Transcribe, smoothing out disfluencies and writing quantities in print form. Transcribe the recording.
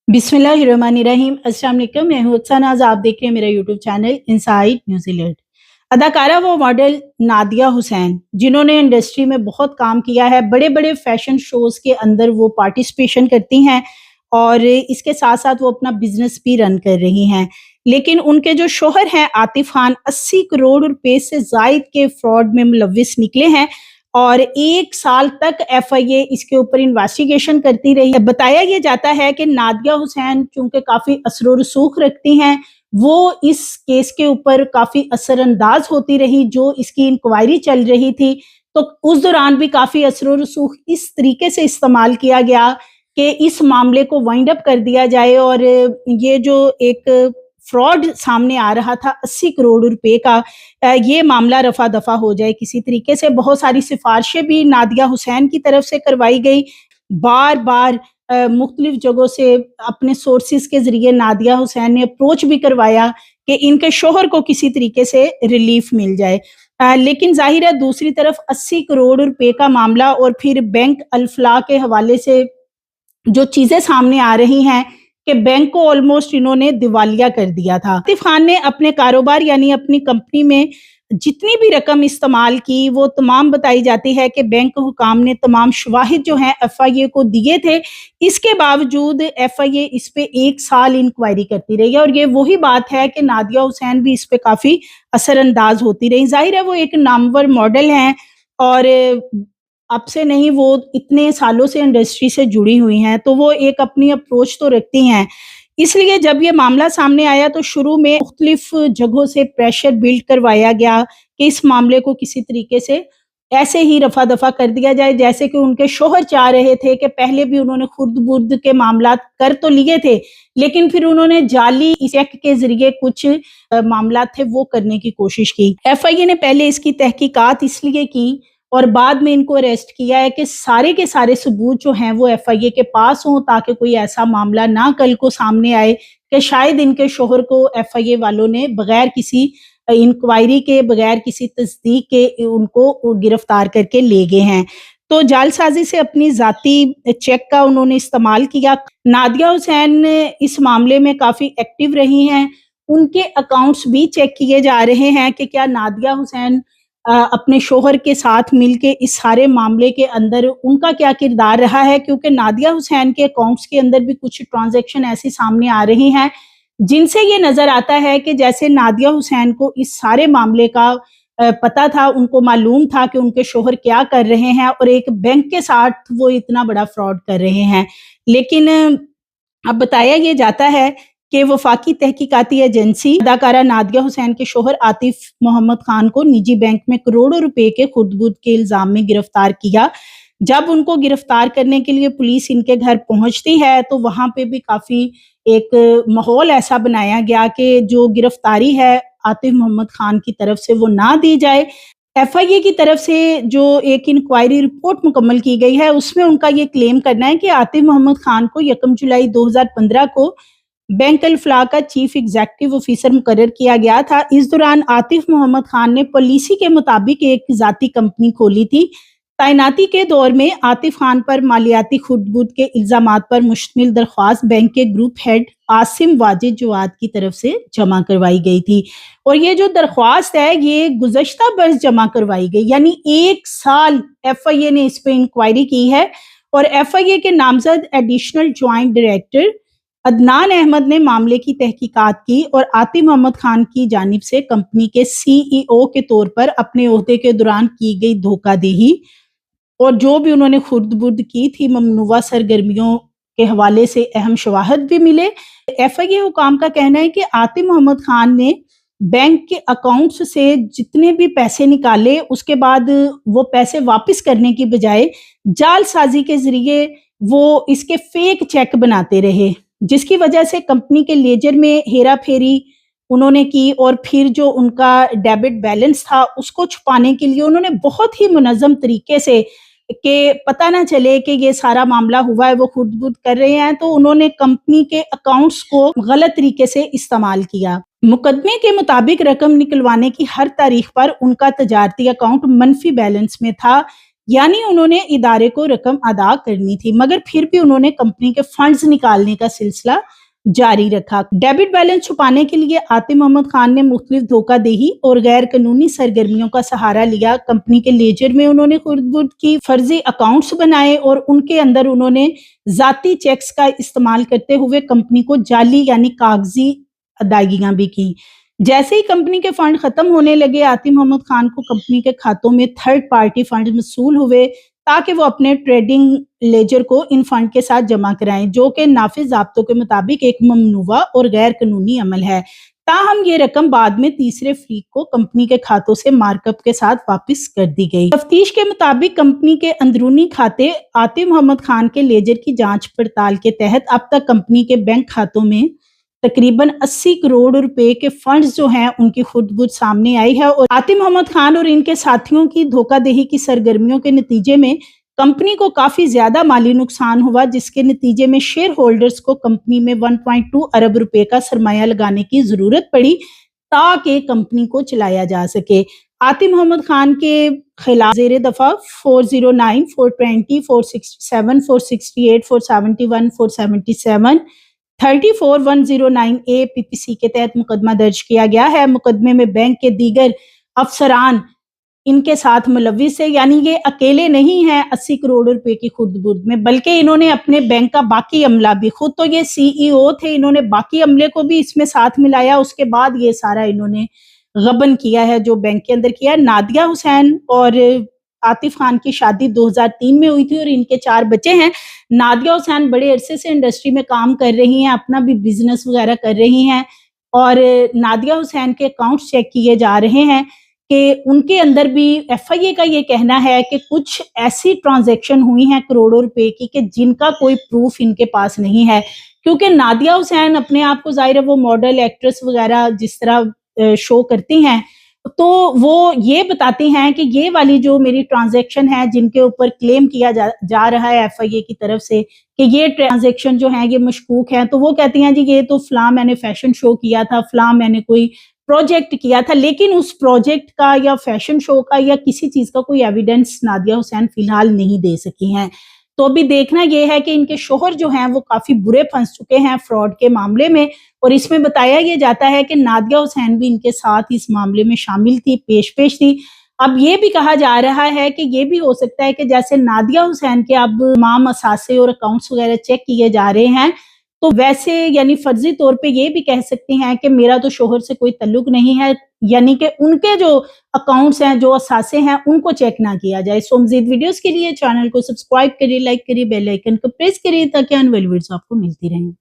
बिस्मिल्लाहिर्रहमानिर्रहीम। अस्सलाम वालेकुम। मैं हूं उत्सा नाज, आप देख रहे हैं मेरा यूट्यूब चैनल इनसाइड न्यूजीलैंड। अदाकारा व मॉडल नादिया हुसैन, जिन्होंने इंडस्ट्री में बहुत काम किया है, बड़े बड़े फैशन शोज़ के अंदर वो पार्टिसिपेशन करती हैं और इसके साथ साथ वो अपना बिजनेस भी रन कर रही हैं। लेकिन उनके जो शोहर हैं आतिफ खान, 80 करोड़ रुपए से जायद के फ्रॉड में मुलविस निकले हैं और 1 साल तक एफआईए इसके ऊपर इन्वेस्टिगेशन करती रही है। बताया ये जाता है कि नादिया हुसैन चूंकि काफ़ी असर व रसूख रखती हैं, वो इस केस के ऊपर काफ़ी असरअंदाज होती रही। जो इसकी इंक्वायरी चल रही थी, तो उस दौरान भी काफ़ी असर व रसूख इस तरीके से इस्तेमाल किया गया कि इस मामले को वाइंड अप कर दिया जाए और ये जो एक फ्रॉड सामने आ रहा था 80 करोड़ रुपए का, ये मामला रफा दफा हो जाए किसी तरीके से। बहुत सारी सिफारिशें भी नादिया हुसैन की तरफ से करवाई गई। बार बार मुख्तलिफ जगहों से अपने सोर्सेज के जरिए नादिया हुसैन ने अप्रोच भी करवाया कि इनके शोहर को किसी तरीके से रिलीफ मिल जाए। लेकिन जाहिर है दूसरी तरफ 80 करोड़ रुपए का मामला और फिर बैंक अल्फला के हवाले से जो चीजें सामने आ रही हैं कि बैंक को ऑलमोस्ट इन्होंने दिवालिया कर दिया था। आतिफ खान ने अपने कारोबार यानी अपनी कंपनी में जितनी भी रकम इस्तेमाल की, वो तमाम बताई जाती है कि बैंक हुकाम ने तमाम शवाहिद जो हैं एफआईए को दिए थे। इसके बावजूद एफआईए इस पे 1 साल इंक्वायरी करती रही है और ये वही बात है कि नादिया हुसैन भी इस पे काफी असरअंदाज होती रही। जाहिर है वो एक नामवर मॉडल हैं और अब से नहीं, वो इतने सालों से इंडस्ट्री से जुड़ी हुई हैं, तो वो एक अपनी अप्रोच तो रखती हैं। इसलिए जब ये मामला सामने आया तो शुरू में मुख्तलिफ जगहों से प्रेशर बिल्ड करवाया गया कि इस मामले को किसी तरीके से ऐसे ही रफा दफा कर दिया जाए, जैसे कि उनके शोहर चाह रहे थे कि पहले भी उन्होंने खुर्द बुर्द के मामला कर तो लिए थे, लेकिन फिर उन्होंने जाली चेक के जरिए कुछ मामला थे वो करने की कोशिश की। एफआईए ने पहले इसकी तहकीकात इसलिए की और बाद में इनको अरेस्ट किया है कि सारे के सारे सबूत जो हैं वो एफआईए के पास हों, ताकि कोई ऐसा मामला ना कल को सामने आए कि शायद इनके शोहर को एफआईए वालों ने बगैर किसी इंक्वायरी के, बगैर किसी तस्दीक के उनको गिरफ्तार करके ले गए हैं। तो जालसाजी से अपनी जाती चेक का उन्होंने इस्तेमाल किया। नादिया हुसैन इस मामले में काफ़ी एक्टिव रही हैं। उनके अकाउंट्स भी चेक किए जा रहे हैं कि क्या नादिया हुसैन अपने शोहर के साथ मिलके इस सारे मामले के अंदर उनका क्या किरदार रहा है, क्योंकि नादिया हुसैन के अकाउंट्स के अंदर भी कुछ ट्रांजैक्शन ऐसी सामने आ रही हैं जिनसे ये नजर आता है कि जैसे नादिया हुसैन को इस सारे मामले का पता था, उनको मालूम था कि उनके शोहर क्या कर रहे हैं और एक बैंक के साथ वो इतना बड़ा फ्रॉड कर रहे हैं। लेकिन अब बताया ये जाता है कि वफाकी तहकीकाती एजेंसी अदाकारा नादिया हुसैन के शोहर आतिफ मोहम्मद खान को निजी बैंक में करोड़ों रुपए के खुर्द-बुर्द के इल्जाम में गिरफ्तार किया। जब उनको गिरफ्तार करने के लिए पुलिस इनके घर पहुंचती है तो वहां पे भी काफी एक माहौल ऐसा बनाया गया कि जो गिरफ्तारी है आतिफ मोहम्मद खान की तरफ से वो ना दी जाए। एफआईए की तरफ से जो एक इंक्वायरी रिपोर्ट मुकम्मल की गई है उसमें उनका ये क्लेम करना है कि आतिफ मोहम्मद खान को 1 जुलाई 2015 को बैंक अल-फलाह का चीफ एग्जीक्यूटिव ऑफिसर मुकर्रर किया गया था। इस दौरान आतिफ मोहम्मद खान ने पॉलिसी के मुताबिक एक ज़ाती कंपनी खोली थी। तैनाती के दौर में आतिफ खान पर मालियाती खुर्द-बुर्द के इल्ज़ामात पर मुश्तमिल दरख्वास्त बैंक के ग्रुप हेड आसिम वाजिद जवाद की तरफ से जमा करवाई गई थी और ये जो दरख्वास्त है ये गुज़श्ता बरस जमा करवाई गई, यानी 1 साल एफआईए ने इस पे इंक्वायरी की है और एफआईए के नामजद additional joint director Adnan Ahmed ने मामले की तहकीकात की और आतिफ मोहम्मद खान की जानिब से कंपनी के सीईओ के तौर पर अपने ओहदे के दौरान की गई धोखाधड़ी और जो भी उन्होंने खुर्द-बुर्द की थी ममनुआ सरगर्मियों के हवाले से अहम शवाहद भी मिले। एफआईए हुकाम का कहना है कि आतिफ मोहम्मद खान ने बैंक के अकाउंट्स से जितने भी पैसे निकाले उसके बाद वो पैसे वापस करने की बजाय जालसाजी के जरिए वो इसके फेक चेक बनाते रहे, जिसकी वजह से कंपनी के लेजर में हेरा फेरी उन्होंने की और फिर जो उनका डेबिट बैलेंस था उसको छुपाने के लिए उन्होंने बहुत ही मुनज़्ज़म तरीके से कि पता ना चले कि ये सारा मामला हुआ है, वो खुर्द-बुर्द कर रहे हैं, तो उन्होंने कंपनी के अकाउंट्स को गलत तरीके से इस्तेमाल किया। मुकदमे के मुताबिक रकम निकलवाने की हर तारीख पर उनका तजारती अकाउंट मनफी बैलेंस में था। यानी उन्होंने इदारे को रकम अदा करनी थी, मगर फिर भी उन्होंने कंपनी के फंड्स निकालने का सिलसिला जारी रखा। डेबिट बैलेंस छुपाने के लिए आतिफ मोहम्मद खान ने मुख्तलिफ धोखाधही और गैर कानूनी सरगर्मियों का सहारा लिया। कंपनी के लेजर में उन्होंने खुर्द की फर्जी अकाउंट्स बनाए और उनके अंदर उन्होंने जाती चेक्स का इस्तेमाल करते हुए कंपनी को जाली यानी कागजी अदायगियां भी की। जैसे ही कंपनी के फंड खत्म होने लगे, आतिफ मोहम्मद खान को कंपनी के खातों में थर्ड पार्टी फंड मसूल हुए ताकि वो अपने ट्रेडिंग लेजर को इन फंड के साथ जमा कराएं, जो कि नाफिज ज़ाब्तों के मुताबिक एक ममनुआ और गैर कानूनी अमल है। ताहम ये रकम बाद में तीसरे फरीक को कंपनी के खातों से मार्कअप के साथ वापस कर दी गई। तफ्तीश के मुताबिक कंपनी के अंदरूनी खाते आतिफ मोहम्मद खान के लेजर की जांच पड़ताल के तहत अब तक कंपनी के बैंक खातों में तकरीबन 80 करोड़ रुपए के फंड्स जो हैं उनकी खुर्द सामने आई है। और आतिफ मोहम्मद खान और इनके साथियों की धोखाधही की सरगर्मियों के नतीजे में कंपनी को काफी ज्यादा माली नुकसान हुआ, जिसके नतीजे में शेयर होल्डर्स को कंपनी में 1.2 अरब रुपए का सरमाया लगाने की जरूरत पड़ी ताकि कंपनी को चलाया जा सके। आतिफ मोहम्मद खान के खिलाफ जेर दफा 409, 420, 467, 468, 471, 477, 34109 ए पीपीसी के तहत मुकदमा दर्ज किया गया है। मुकदमे में बैंक के दीगर अफसरान इनके साथ मुलविस है, यानी ये अकेले नहीं हैं 80 करोड़ रुपए की खुर्द-बुर्द में, बल्कि इन्होंने अपने बैंक का बाकी अमला भी, खुद तो ये सीईओ थे, इन्होंने बाकी अमले को भी इसमें साथ मिलाया। उसके बाद ये सारा इन्होंने गबन किया है जो बैंक के अंदर किया है। नादिया हुसैन और आतिफ खान की शादी 2003 में हुई थी और इनके 4 बच्चे हैं। नादिया हुसैन बड़े अरसे से इंडस्ट्री में काम कर रही हैं, अपना भी बिजनेस वगैरह कर रही हैं और नादिया हुसैन के अकाउंट्स चेक किए जा रहे हैं कि उनके अंदर भी एफआईए का ये कहना है कि कुछ ऐसी ट्रांजैक्शन हुई हैं करोड़ों रुपए की कि जिनका कोई प्रूफ इनके पास नहीं है, क्योंकि नादिया हुसैन अपने आप को ज़ाहिर है वो मॉडल एक्ट्रेस वगैरह जिस तरह शो करती हैं, तो वो ये बताती हैं कि ये वाली जो मेरी ट्रांजैक्शन है जिनके ऊपर क्लेम किया जा रहा है एफआईए की तरफ से कि ये ट्रांजैक्शन जो है ये मशकूक है, तो वो कहती हैं जी ये तो फलां मैंने फैशन शो किया था, फलां मैंने कोई प्रोजेक्ट किया था, लेकिन उस प्रोजेक्ट का या फैशन शो का या किसी चीज का कोई एविडेंस नादिया हुसैन फिलहाल नहीं दे सकी हैं। तो अभी देखना यह है कि इनके शोहर जो हैं वो काफी बुरे फंस चुके हैं फ्रॉड के मामले में, और इसमें बताया यह जाता है कि नादिया हुसैन भी इनके साथ इस मामले में शामिल थी, पेश थी। अब ये भी कहा जा रहा है कि ये भी हो सकता है कि जैसे नादिया हुसैन के अब तमाम असासे और अकाउंट्स वगैरह चेक किए जा रहे हैं, तो वैसे यानी फर्जी तौर पे ये भी कह सकती हैं कि मेरा तो शोहर से कोई तल्लुक नहीं है, यानी कि उनके जो अकाउंट्स हैं, जो असासे हैं, उनको चेक ना किया जाए। सो मज़ीद वीडियोस के लिए चैनल को सब्सक्राइब करिए, लाइक करिए, बेल आइकन को प्रेस करिए ताकि आने वाली वीडियोस आपको मिलती रहें।